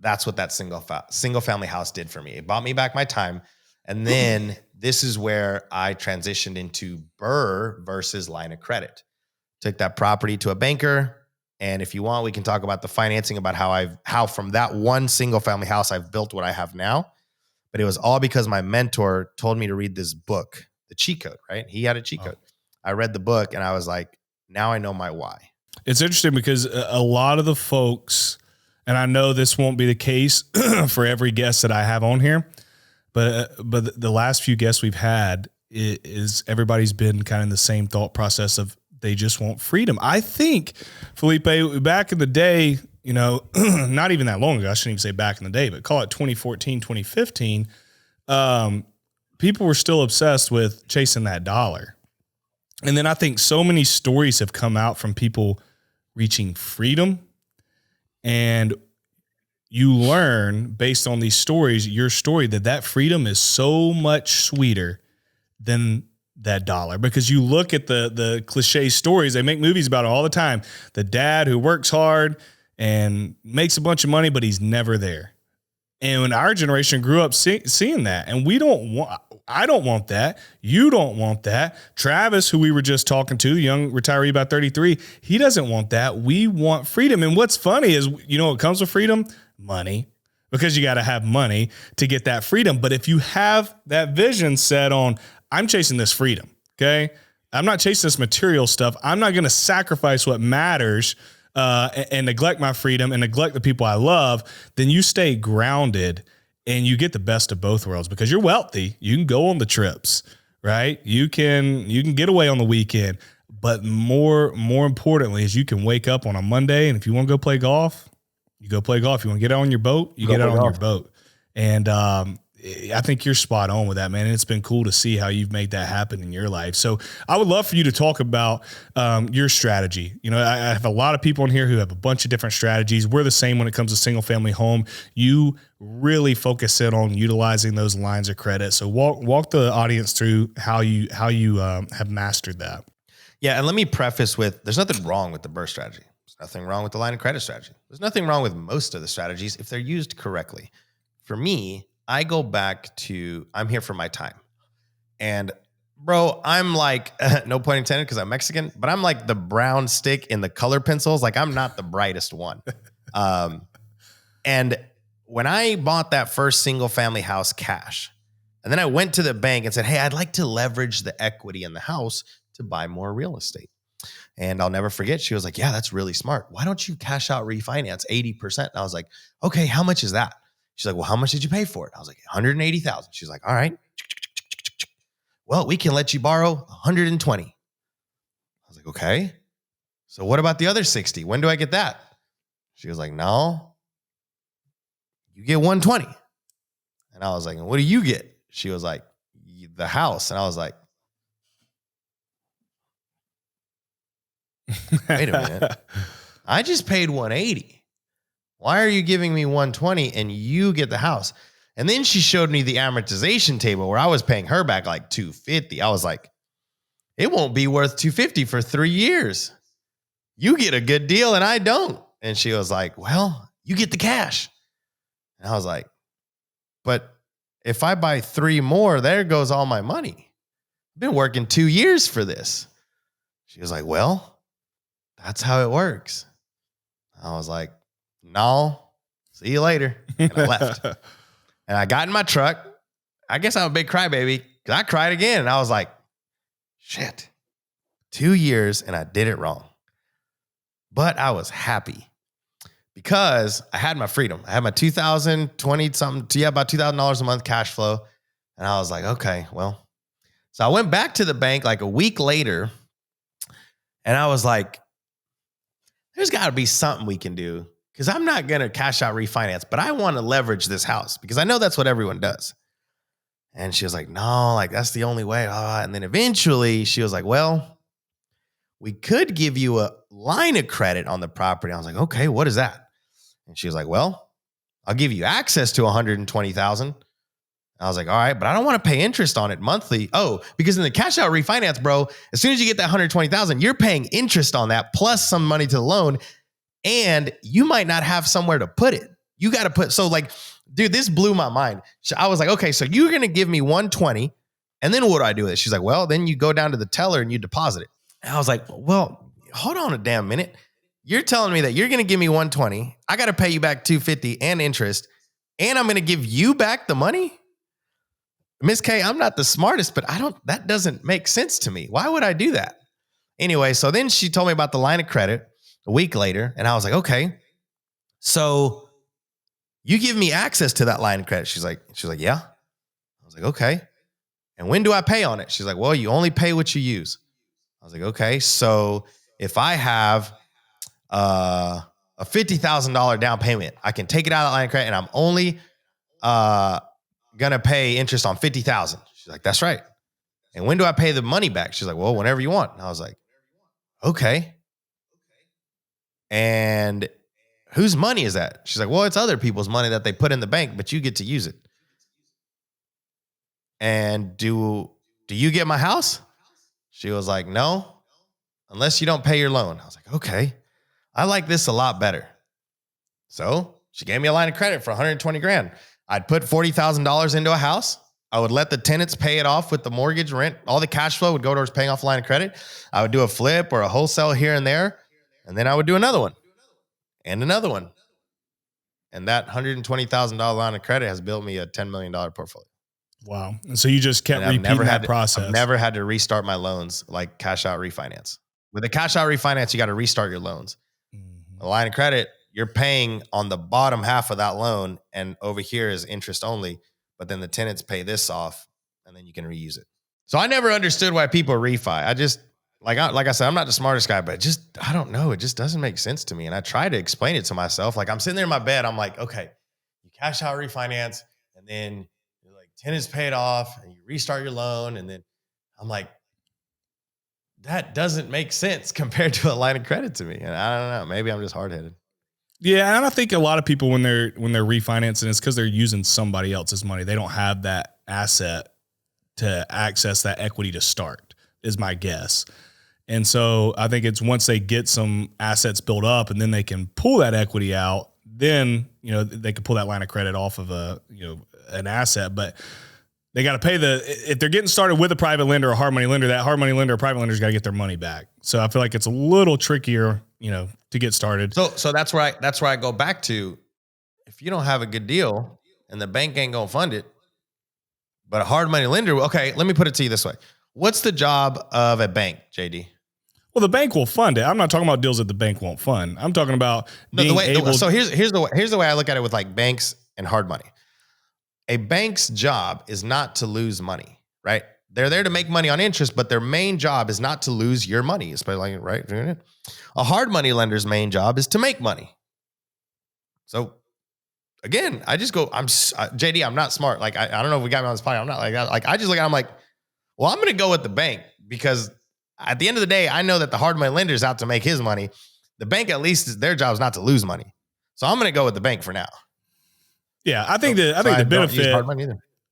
that's what that single family house did for me. It bought me back my time. And then this is where I transitioned into BRRRR versus line of credit. Took that property to a banker. And if you want, we can talk about the financing, about how from that one single family house, I've built what I have now. But it was all because my mentor told me to read this book, The Cheat Code, right? He had a cheat code. I read the book and I was like, now I know my why. It's interesting because a lot of the folks, and I know this won't be the case for every guest that I have on here, but the last few guests we've had is everybody's been kind of in the same thought process of they just want freedom. I think, Felipe, back in the day, not even that long ago, I shouldn't even say back in the day, but call it 2014, 2015, people were still obsessed with chasing that dollar. And then I think so many stories have come out from people reaching freedom, and you learn based on these stories, your story, that freedom is so much sweeter than that dollar. Because you look at the cliche stories, they make movies about it all the time. The dad who works hard and makes a bunch of money, but he's never there. And when our generation grew up seeing that, and I don't want that. You don't want that. Travis, who we were just talking to, the young retiree about 33, he doesn't want that. We want freedom. And what's funny is, what comes with freedom? Money. Because you got to have money to get that freedom. But if you have that vision set on, I'm chasing this freedom, okay? I'm not chasing this material stuff. I'm not going to sacrifice what matters and neglect my freedom and neglect the people I love, then you stay grounded and you get the best of both worlds because you're wealthy. You can go on the trips, right? You can get away on the weekend, but more importantly is you can wake up on a Monday, and if you want to go play golf, you go play golf. You want to get out on your boat, you get out on your boat. And I think you're spot on with that, man. And it's been cool to see how you've made that happen in your life. So I would love for you to talk about your strategy. I have a lot of people in here who have a bunch of different strategies. We're the same when it comes to single family home. You really focus in on utilizing those lines of credit. So walk the audience through how you have mastered that. Yeah. And let me preface with, there's nothing wrong with the BRRRR strategy. There's nothing wrong with the line of credit strategy. There's nothing wrong with most of the strategies if they're used correctly. For me, I go back to, I'm here for my time. And bro, I'm like, no pun intended because I'm Mexican, but I'm like the brown stick in the color pencils. Like I'm not the brightest one. And when I bought that first single family house cash, and then I went to the bank and said, hey, I'd like to leverage the equity in the house to buy more real estate. And I'll never forget, she was like, yeah, that's really smart. Why don't you cash out refinance 80%? And I was like, okay, how much is that? She's like, well, how much did you pay for it? I was like, $180,000. She's like, all right. Well, we can let you borrow 120. I was like, okay. So what about the other 60? When do I get that? She was like, no, you get 120. And I was like, what do you get? She was like, the house. And I was like, wait a minute. I just paid 180. Why are you giving me 120 and you get the house? And then she showed me the amortization table where I was paying her back like 250. I was like, it won't be worth 250 for 3 years. You get a good deal and I don't. And she was like, well, you get the cash. And I was like, but if I buy 3 more, there goes all my money. I've been working 2 years for this. She was like, well, that's how it works. I was like, no, see you later. And I left. And I got in my truck. I guess I'm a big crybaby because I cried again. And I was like, shit, 2 years and I did it wrong. But I was happy because I had my freedom. I had my $2,020 something, about $2,000 a month cash flow. And I was like, okay, well. So I went back to the bank like a week later and I was like, there's got to be something we can do because I'm not going to cash out refinance, but I want to leverage this house because I know that's what everyone does. And she was like, no, like that's the only way. And then eventually she was like, well, we could give you a line of credit on the property. I was like, okay, what is that? And she was like, well, I'll give you access to $120,000. I was like, all right, but I don't want to pay interest on it monthly. Oh, because in the cash out refinance, bro, as soon as you get that $120,000, you're paying interest on that plus some money to the loan. And you might not have somewhere to put it. You got to put, so like, dude, this blew my mind. I was like, okay, so you're going to give me 120. And then what do I do with it? She's like, well, then you go down to the teller and you deposit it. And I was like, well, hold on a damn minute. You're telling me that you're going to give me 120. I got to pay you back 250 and interest. And I'm going to give you back the money? Miss K, I'm not the smartest, but that doesn't make sense to me. Why would I do that? Anyway, so then she told me about the line of credit a week later. And I was like, okay, so you give me access to that line of credit. She's like, yeah. I was like, okay. And when do I pay on it? She's like, well, you only pay what you use. I was like, okay. So if I have a $50,000 down payment, I can take it out of that line of credit and I'm only going to pay interest on $50,000. She's like, that's right. And when do I pay the money back? She's like, well, whenever you want. And I was like, okay. And whose money is that? She's like, well, it's other people's money that they put in the bank, but you get to use it. And do you get my house? She was like, no, unless you don't pay your loan. I was like, okay, I like this a lot better. So she gave me a line of credit for $120,000. I'd put $40,000 into a house. I would let the tenants pay it off with the mortgage, rent. All the cash flow would go towards paying off the line of credit. I would do a flip or a wholesale here and there. And then I would do another one and another one. And that $120,000 line of credit has built me a $10 million portfolio. Wow. And so you just kept repeating that process. I've never had to restart my loans like cash out refinance. With a cash out refinance, you got to restart your loans. Mm-hmm. A line of credit, you're paying on the bottom half of that loan. And over here is interest only. But then the tenants pay this off and then you can reuse it. So I never understood why people refi. I just, like I said, I'm not the smartest guy, but I don't know. It just doesn't make sense to me. And I try to explain it to myself. Like I'm sitting there in my bed. I'm like, okay, you cash out refinance and then tenants pay it off and you restart your loan. And then I'm like, that doesn't make sense compared to a line of credit to me. And I don't know, maybe I'm just hard-headed. Yeah. And I think a lot of people, when they're refinancing, it's because they're using somebody else's money. They don't have that asset to access that equity to start, is my guess. And so I think it's once they get some assets built up and then they can pull that equity out, then, they can pull that line of credit off of an asset, but they got to pay if they're getting started with a private lender or a hard money lender, that hard money lender or private lender's got to get their money back. So I feel like it's a little trickier, to get started. So that's where I go back to, if you don't have a good deal and the bank ain't going to fund it, but a hard money lender, okay, let me put it to you this way. What's the job of a bank, JD? Well, the bank will fund it. I'm not talking about deals that the bank won't fund. I'm talking about So here's the way I look at it with like banks and hard money. A bank's job is not to lose money, right? They're there to make money on interest, but their main job is not to lose your money. Right? A hard money lender's main job is to make money. So again, I just go, JD, I'm not smart. Like, I don't know if we got me on this podcast. I'm not like that. Like, I just look at it, I'm like, well, I'm going to go with the bank because at the end of the day, I know that the hard money lender is out to make his money. The bank, at least their job is not to lose money. So I'm going to go with the bank for now. Yeah, I think the benefit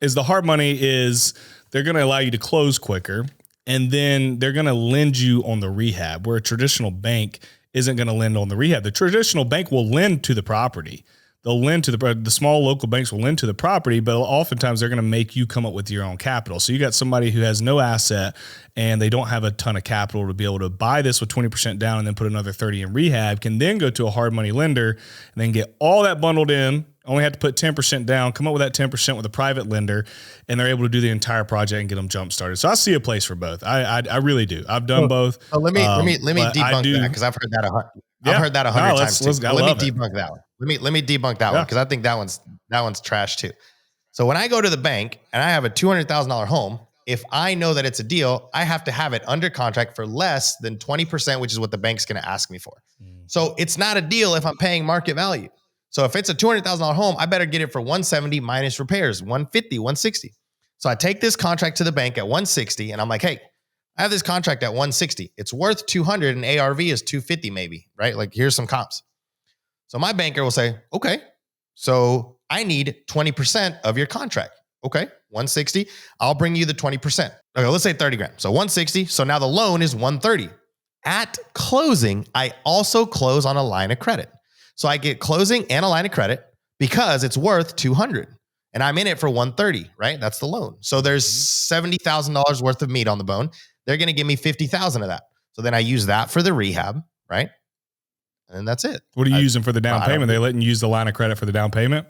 is the hard money is they're going to allow you to close quicker, and then they're going to lend you on the rehab, where a traditional bank isn't going to lend on the rehab. The traditional bank will lend to the property. they'll lend to the small local banks will lend to the property, but oftentimes they're going to make you come up with your own capital. So you got somebody who has no asset and they don't have a ton of capital to be able to buy this with 20% down and then put another 30 in rehab, can then go to a hard money lender and then get all that bundled in, only have to put 10% down, come up with that 10% with a private lender, and they're able to do the entire project and get them jump started. So I see a place for both. I really do. I've done both. So let me debunk that, because I've heard that I've heard that 100 times too. Let me debunk that one. Let me debunk that one, because I think that one's trash too. So when I go to the bank and I have a $200,000 home, if I know that it's a deal, I have to have it under contract for less than 20%, which is what the bank's going to ask me for. So it's not a deal if I'm paying market value. So if it's a $200,000 home, I better get it for 170 minus repairs, 150, 160. So I take this contract to the bank at 160 and I'm like, hey, I have this contract at 160. It's worth 200 and ARV is 250 maybe, right? Like, here's some comps. So my banker will say, okay, so I need 20% of your contract. Okay, 160. I'll bring you the 20%. Okay, let's say 30 grand. So 160. So now the loan is 130. At closing, I also close on a line of credit. So I get closing and a line of credit because it's worth 200 and I'm in it for 130, right? That's the loan. So there's $70,000 worth of meat on the bone. They're going to give me 50,000 of that. So then I use that for the rehab, right? And that's it. What are you using for the down payment? They're letting you use the line of credit for the down payment?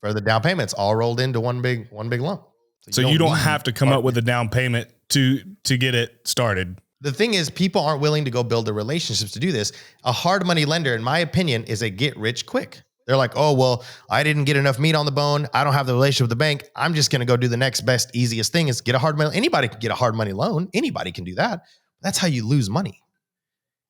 For the down payment, it's all rolled into one big lump. So you don't have to come up with a down payment to get it started. The thing is, people aren't willing to go build the relationships to do this. A hard money lender, in my opinion, is a get rich quick. They're like, oh, well, I didn't get enough meat on the bone. I don't have the relationship with the bank. I'm just going to go do the next best, easiest thing is get a hard money. Anybody can get a hard money loan. Anybody can do that. That's how you lose money.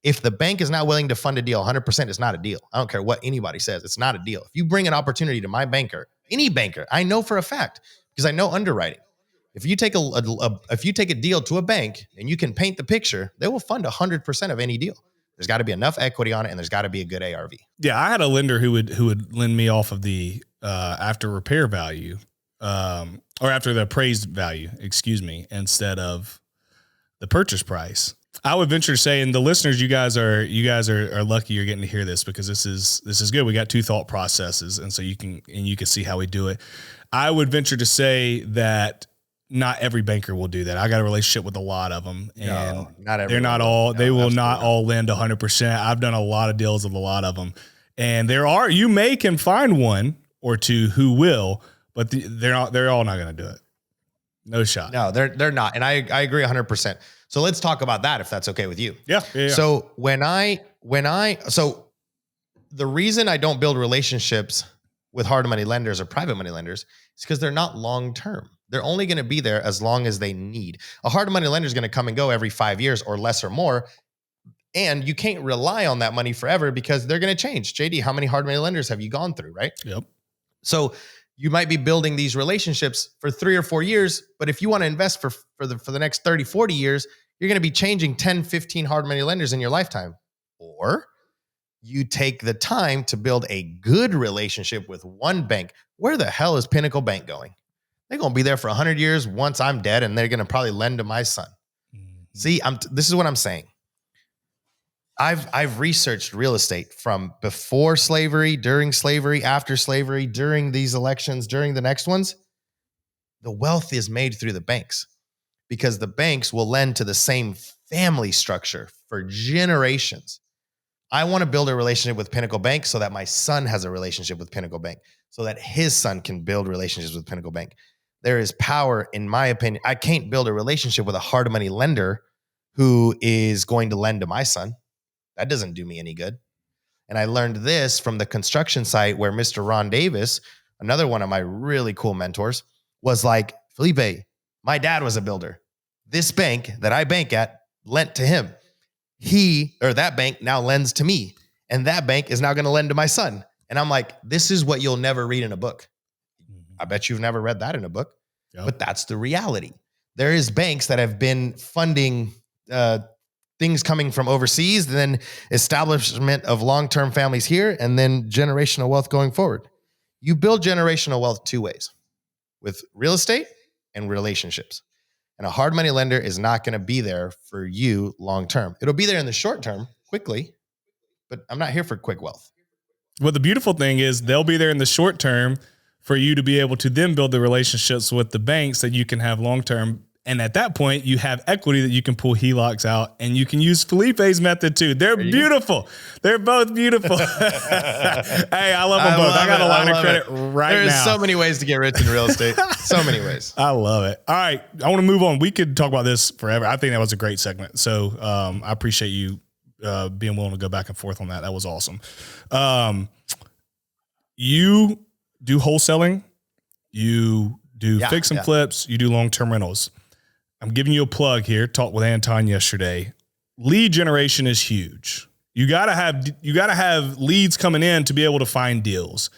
If the bank is not willing to fund a deal, 100%, it's not a deal. I don't care what anybody says. It's not a deal. If you bring an opportunity to my banker, any banker, I know for a fact, because I know underwriting. If you take a deal to a bank and you can paint the picture, they will fund 100% of any deal. There's got to be enough equity on it, and there's got to be a good ARV. Yeah, I had a lender who would lend me off of the after repair value, or after the appraised value, instead of the purchase price. I would venture to say, and the listeners, you guys are lucky you're getting to hear this, because this is good. We got two thought processes, and so you can see how we do it. I would venture to say that not every banker will do that. I got a relationship with a lot of them, and they're not all. They will not all lend 100%. I've done a lot of deals with a lot of them, and you can find one or two who will, but they're all not going to do it. No shot. No, they're not, and I agree 100%. So let's talk about that, if that's okay with you. Yeah. So so the reason I don't build relationships with hard money lenders or private money lenders is because they're not long term. They're only going to be there as long as they need. A hard money lender is going to come and go every 5 years or less or more. And you can't rely on that money forever because they're going to change. JD, how many hard money lenders have you gone through, right? Yep. So you might be building these relationships for 3 or 4 years, but if you want to invest for the next 30, 40 years, you're going to be changing 10, 15 hard money lenders in your lifetime. Or you take the time to build a good relationship with one bank. Where the hell is Pinnacle Bank going? They're going to be there for 100 years once I'm dead, and they're going to probably lend to my son. Mm-hmm. See, this is what I'm saying. I've researched real estate from before slavery, during slavery, after slavery, during these elections, during the next ones. The wealth is made through the banks because the banks will lend to the same family structure for generations. I want to build a relationship with Pinnacle Bank so that my son has a relationship with Pinnacle Bank, so that his son can build relationships with Pinnacle Bank. There is power, in my opinion. I can't build a relationship with a hard money lender who is going to lend to my son. That doesn't do me any good. And I learned this from the construction site where Mr. Ron Davis, another one of my really cool mentors, was like, Felipe, my dad was a builder. This bank that I bank at lent to him. That bank now lends to me. And that bank is now going to lend to my son. And I'm like, this is what you'll never read in a book. I bet you've never read that in a book, But that's the reality. There is banks that have been funding things coming from overseas, then establishment of long-term families here, and then generational wealth going forward. You build generational wealth two ways, with real estate and relationships. And a hard money lender is not going to be there for you long-term. It'll be there in the short term, quickly, but I'm not here for quick wealth. Well, the beautiful thing is they'll be there in the short term for you to be able to then build the relationships with the banks that you can have long-term. And at that point, you have equity that you can pull HELOCs out, and you can use Felipe's method too. They're beautiful. They're both beautiful. Hey, I love them both. I got a line of credit right now. There's so many ways to get rich in real estate. So many ways. I love it. All right. I want to move on. We could talk about this forever. I think that was a great segment. So I appreciate you being willing to go back and forth on that. That was awesome. You do wholesaling. You do fix and flips. You do long-term rentals. I'm giving you a plug here. Talked with Anton yesterday. Lead generation is huge. You gotta have leads coming in to be able to find deals.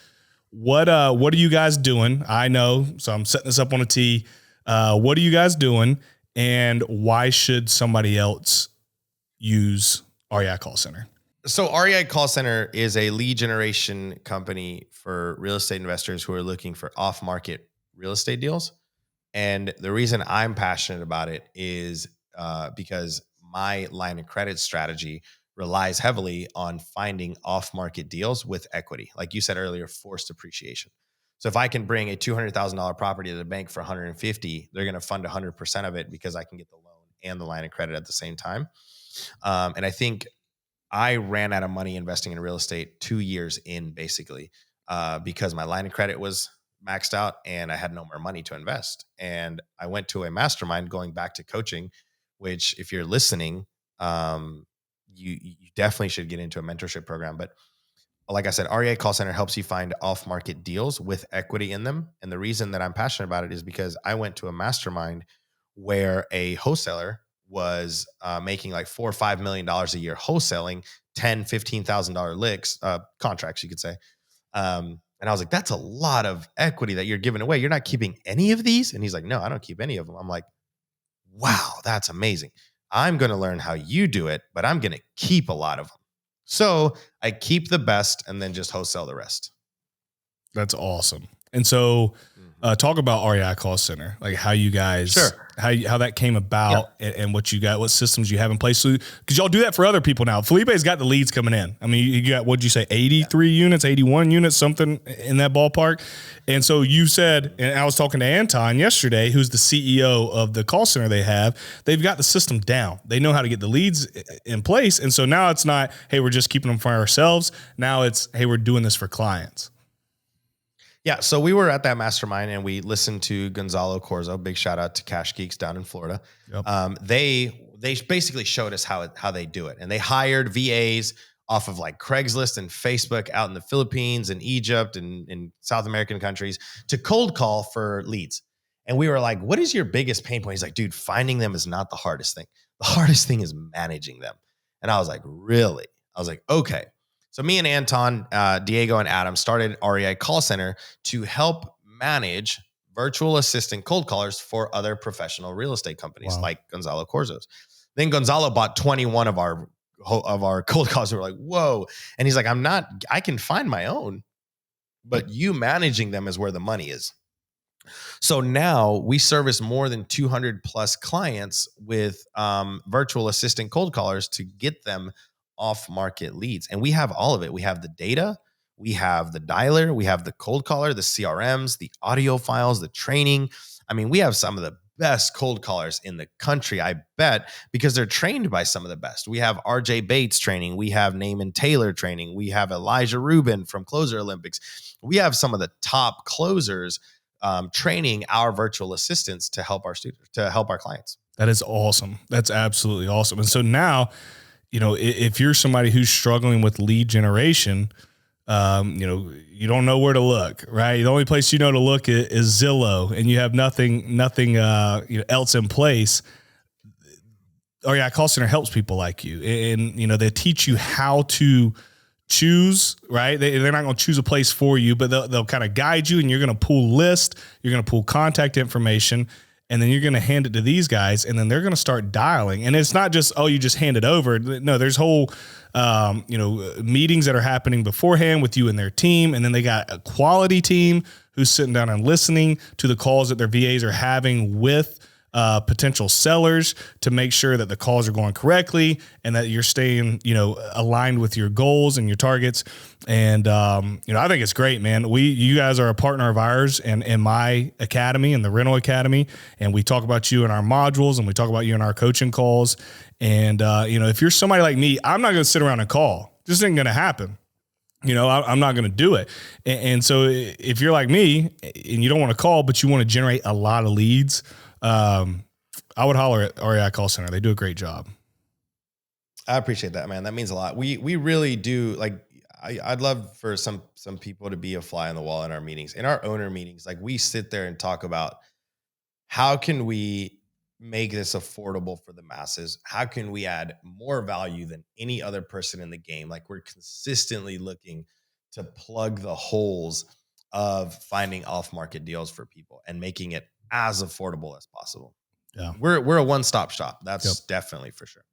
What are you guys doing? I know, so I'm setting this up on a tee. What are you guys doing, and why should somebody else use REI Call Center? So REI Call Center is a lead generation company for real estate investors who are looking for off-market real estate deals. And the reason I'm passionate about it is because my line of credit strategy relies heavily on finding off-market deals with equity. Like you said earlier, forced appreciation. So if I can bring a $200,000 property to the bank for 150, they're going to fund 100% of it because I can get the loan and the line of credit at the same time. And I think I ran out of money investing in real estate 2 years in, basically, because my line of credit was maxed out and I had no more money to invest. And I went to a mastermind, going back to coaching, which if you're listening, you definitely should get into a mentorship program. But like I said, REI Call Center helps you find off-market deals with equity in them. And the reason that I'm passionate about it is because I went to a mastermind where a wholesaler was making like $4 or $5 million a year wholesaling $10,000, $15,000 licks, contracts, you could say. And I was like, that's a lot of equity that you're giving away. You're not keeping any of these? And he's like, no, I don't keep any of them. I'm like, wow, that's amazing. I'm going to learn how you do it, but I'm going to keep a lot of them. So I keep the best and then just wholesale the rest. That's awesome. And so talk about REI Call Center, like how you guys, how that came about and what you got, what systems you have in place. So, because y'all do that for other people now. Felipe's got the leads coming in. I mean, you got, what'd you say, 83 units, 81 units, something in that ballpark. And so you said, and I was talking to Anton yesterday, who's the CEO of the call center they have, they've got the system down. They know how to get the leads in place. And so now it's not, hey, we're just keeping them for ourselves. Now it's, hey, we're doing this for clients. Yeah, so we were at that mastermind and we listened to Gonzalo Corzo. Big shout out to Cash Geeks down in Florida. Yep. They basically showed us how they do it, and they hired VAs off of like Craigslist and Facebook out in the Philippines and Egypt and in South American countries to cold call for leads. And we were like, "What is your biggest pain point?" He's like, "Dude, finding them is not the hardest thing. The hardest thing is managing them." And I was like, "Really?" I was like, "Okay." So me and Anton, Diego, and Adam started REI Call Center to help manage virtual assistant cold callers for other professional real estate companies like Gonzalo Corzo's. Then Gonzalo bought 21 of our cold calls. We were like, whoa. And he's like, I can find my own, but you managing them is where the money is. So now we service more than 200 plus clients with virtual assistant cold callers to get them off-market leads. And we have all of it. We have the data, we have the dialer, we have the cold caller, the CRMs, the audio files, the training. I mean, we have some of the best cold callers in the country, I bet, because they're trained by some of the best. We have RJ Bates training. We have Naaman Taylor training. We have Elijah Rubin from Closer Olympics. We have some of the top closers training our virtual assistants to help our students, to help our clients. That is awesome. That's absolutely awesome. And so now, you know, if you're somebody who's struggling with lead generation, you know, you don't know where to look, right? The only place you know to look is Zillow, and you have nothing else in place. REI Call Center helps people like you, and you know, they teach you how to choose, right? They're not going to choose a place for you, but they'll kind of guide you, and you're going to pull list, you're going to pull contact information, and then you're going to hand it to these guys, and then they're going to start dialing. And it's not just, oh, you just hand it over. No, there's whole, meetings that are happening beforehand with you and their team. And then they got a quality team who's sitting down and listening to the calls that their VAs are having with potential sellers to make sure that the calls are going correctly and that you're staying, aligned with your goals and your targets. And, I think it's great, man. You guys are a partner of ours and in my academy and the rental academy. And we talk about you in our modules and we talk about you in our coaching calls. And, if you're somebody like me, I'm not going to sit around and call. This isn't going to happen. I'm not going to do it. And so if you're like me and you don't want to call, but you want to generate a lot of leads, I would holler at REI Call Center. They do a great job. I appreciate that, man. That means a lot. We really do. Like, I'd love for some people to be a fly on the wall in our meetings, in our owner meetings. Like, we sit there and talk about how can we make this affordable for the masses? How can we add more value than any other person in the game? Like, we're consistently looking to plug the holes of finding off-market deals for people and making it as affordable as possible. Yeah. We're a one-stop shop. That's definitely for sure.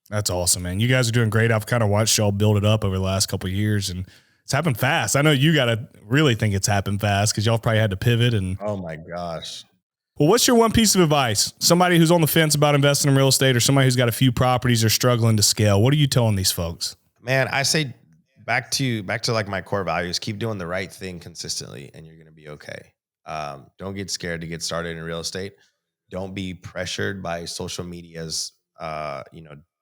That's awesome, man. You guys are doing great. I've kind of watched y'all build it up over the last couple of years, and it's happened fast. I know you got to really think it's happened fast because y'all probably had to pivot. And oh my gosh. Well, what's your one piece of advice? Somebody who's on the fence about investing in real estate, or somebody who's got a few properties or struggling to scale. What are you telling these folks? Man, I say back to like my core values. Keep doing the right thing consistently, and you're going to be okay. Don't get scared to get started in real estate. Don't be pressured by social media's,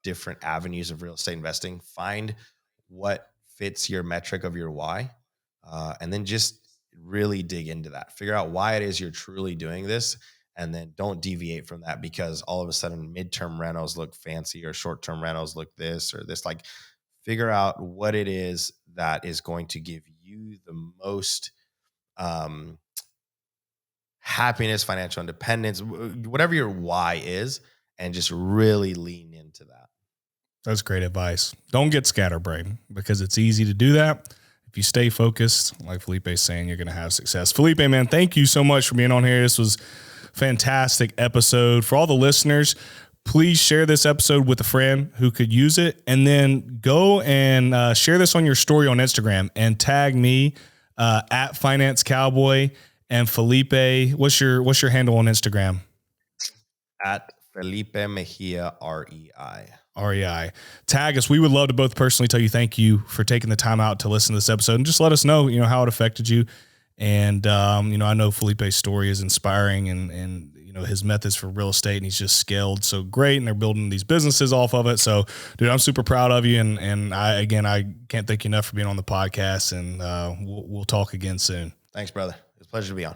different avenues of real estate investing. Find what fits your metric of your why, and then just really dig into that. Figure out why it is you're truly doing this, and then don't deviate from that because all of a sudden midterm rentals look fancy or short-term rentals look this or this. Like, figure out what it is that is going to give you the most happiness, financial independence, whatever your why is, and just really lean into that. That's great advice. Don't get scatterbrained because it's easy to do that. If you stay focused, like Felipe's saying, you're going to have success. Felipe, man, thank you so much for being on here. This was a fantastic episode. For all the listeners, please share this episode with a friend who could use it, and then go and share this on your story on Instagram and tag me at Finance Cowboy and Felipe. What's your handle on Instagram? At Felipe Mejia, REI. REI. Tag us. We would love to both personally tell you thank you for taking the time out to listen to this episode and just let us know, how it affected you. And, I know Felipe's story is inspiring and his methods for real estate, and he's just scaled so great, and they're building these businesses off of it. So, dude, I'm super proud of you. And I can't thank you enough for being on the podcast, and we'll talk again soon. Thanks, brother. It's a pleasure to be on.